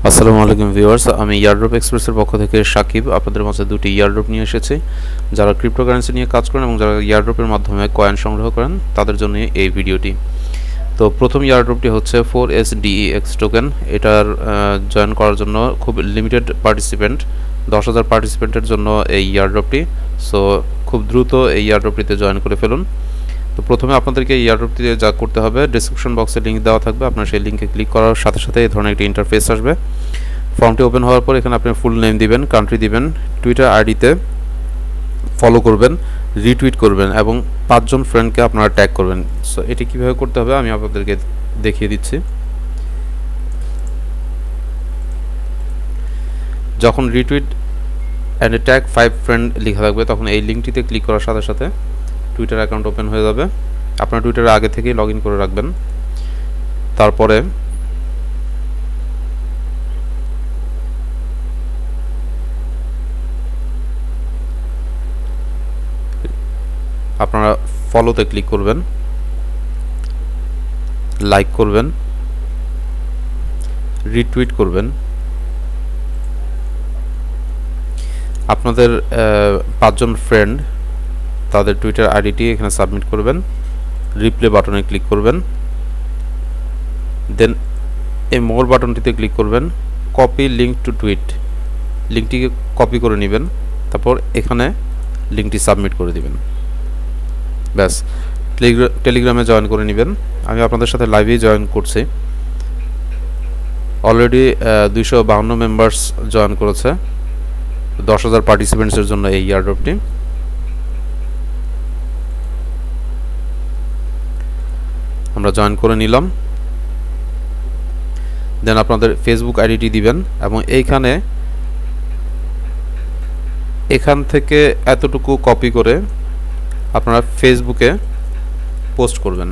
আসসালামু আলাইকুম ভিউয়ার্স, আমি ইয়ারড্রপ এক্সপ্রেসের পক্ষ থেকে সাকিব আপনাদের মাঝে দুটি ইয়ারড্রপ নিয়ে এসেছি। যারা ক্রিপ্টোকারেন্সি নিয়ে কাজ করেন এবং যারা ইয়ারড্রপের মাধ্যমে কয়েন সংগ্রহ করেন তাদের জন্য এই ভিডিওটি। তো প্রথম ইয়ারড্রপটি হচ্ছে 4SDEX টোকেন। এটার জয়েন করার জন্য খুব লিমিটেড পার্টিসিপেন্ট, 10,000 পার্টিসিপেন্টের জন্য এই ইয়ারড্রপটি। সো খুব দ্রুত এই ইয়ারড্রপটিতে জয়েন করে ফেলুন। তো প্রথমে আপনাদেরকে এই ইয়ারড্রপটিতে যা করতে হবে, ডেসক্রিপশন বক্সে লিঙ্ক দেওয়া থাকবে, আপনার সেই লিঙ্কে ক্লিক করার সাথে সাথে এই ধরনের একটি ইন্টারফেস আসবে। ফর্মটি ওপেন হওয়ার পর এখানে আপনি ফুল নেম দিবেন, কান্ট্রি দিবেন, টুইটার আইডিতে ফলো করবেন, রিটুইট করবেন এবং 5 জন ফ্রেন্ডকে আপনারা ট্যাগ করবেন। সো এটি কীভাবে করতে হবে আমি আপনাদেরকে দেখিয়ে দিচ্ছি। যখন রিটুইট অ্যান্ড ট্যাগ 5 ফ্রেন্ড লেখা থাকবে তখন এই লিঙ্কটিতে ক্লিক করার সাথে সাথে টুইটার অ্যাকাউন্ট ওপেন হয়ে যাবে। আপনার টুইটারে আগে থেকেই লগ ইন করে রাখবেন। তারপরে আপনারা ফলোতে ক্লিক করবেন, লাইক করবেন, রিটুইট করবেন। আপনাদের 5 জন ফ্রেন্ড তাদের টুইটার আইডিটি এখানে সাবমিট করবেন, রিপ্লে বাটনে ক্লিক করবেন, দেন এই মোর বাটনটিতে ক্লিক করবেন, কপি লিঙ্ক টু টুইট, লিঙ্কটিকে কপি করে নেবেন, তারপর এখানে লিঙ্কটি সাবমিট করে দিবেন। ব্যাস, টেলিগ্রামে জয়েন করে নেবেন। আমি আপনাদের সাথে লাইভেই জয়েন করছি। অলরেডি 252 মেম্বার্স জয়েন করেছে 10,000 পার্টিসিপেন্টসের জন্য এই ইয়ারড্রপটি। আমরা জয়েন করে নিলাম। দেন আপনাদের ফেসবুক আইডিটি দিবেন এবং এখান থেকে এতটুকু কপি করে আপনারা ফেসবুকে পোস্ট করবেন।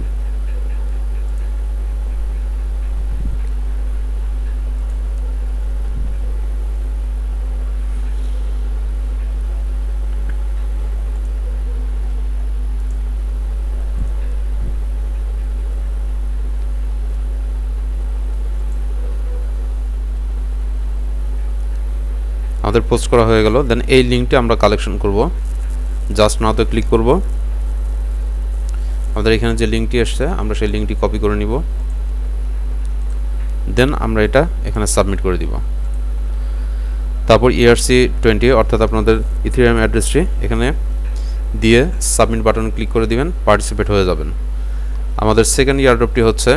আমাদের পোস্ট করা হয়ে গেল। দেন এই লিঙ্কটি আমরা কালেকশন করব। জাস্ট নাওতে ক্লিক করব। আমাদের এখানে যে লিঙ্কটি আসছে আমরা সেই লিঙ্কটি কপি করে নিব। দেন আমরা এটা এখানে সাবমিট করে দিব। তারপর ERC20 অর্থাৎ আপনাদের ইথেরিয়াম অ্যাড্রেসটি এখানে দিয়ে সাবমিট বাটন ক্লিক করে দিবেন, পার্টিসিপেট হয়ে যাবেন। আমাদের সেকেন্ড ইয়ারড্রপটি হচ্ছে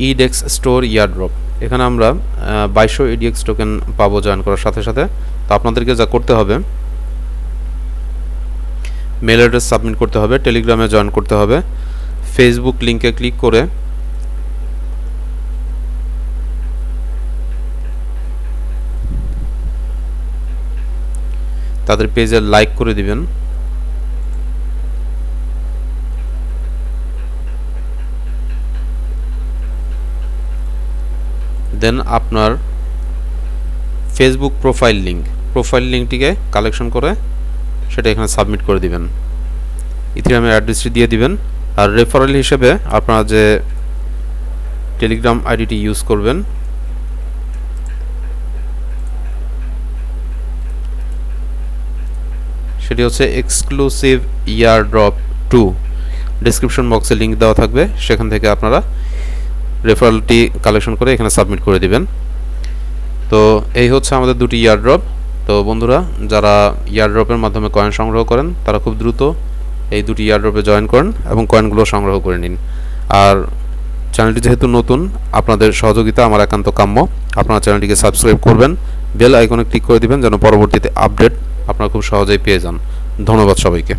EDEX স্টোর ইয়ারড্রপ। এখানে আমরা 2200 EDX টোকেন পাবো জয়েন করার সাথে সাথে। তো আপনাদেরকে যা করতে হবে, মেল অ্যাড্রেস সাবমিট করতে হবে, টেলিগ্রামে জয়েন করতে হবে, ফেসবুক লিঙ্কে ক্লিক করে তাদের পেজে লাইক করে দিবেন। দেন আপনার ফেসবুক প্রোফাইল লিঙ্কটিকে কালেকশন করে সেটা এখানে সাবমিট করে দিবেন। ইথেরিয়ামের অ্যাড্রেসটি দিয়ে দিবেন। আর রেফারেল হিসেবে আপনারা যে টেলিগ্রাম আইডিটি ইউজ করবেন সেটি হচ্ছে এক্সক্লুসিভ ইয়ারড্রপ 2। ডেসক্রিপশন বক্সে লিঙ্ক দেওয়া থাকবে, সেখান থেকে আপনারা রেফারেলটি কালেকশন করে এখানে সাবমিট করে দিবেন। তো এই হচ্ছে আমাদের দুটি ইয়ারড্রপ। তো বন্ধুরা, যারা ইয়ারড্রপের মাধ্যমে কয়েন সংগ্রহ করেন তারা খুব দ্রুত এই দুটি ইয়ারড্রপে জয়েন করেন এবং কয়েনগুলো সংগ্রহ করে নিন। আর চ্যানেলটি যেহেতু নতুন, আপনাদের সহযোগিতা আমার একান্ত কাম্য। আপনারা চ্যানেলটিকে সাবস্ক্রাইব করবেন, বেল আইকনে ক্লিক করে দিবেন যেন পরবর্তীতে আপডেট আপনারা খুব সহজেই পেয়ে যান। ধন্যবাদ সবাইকে।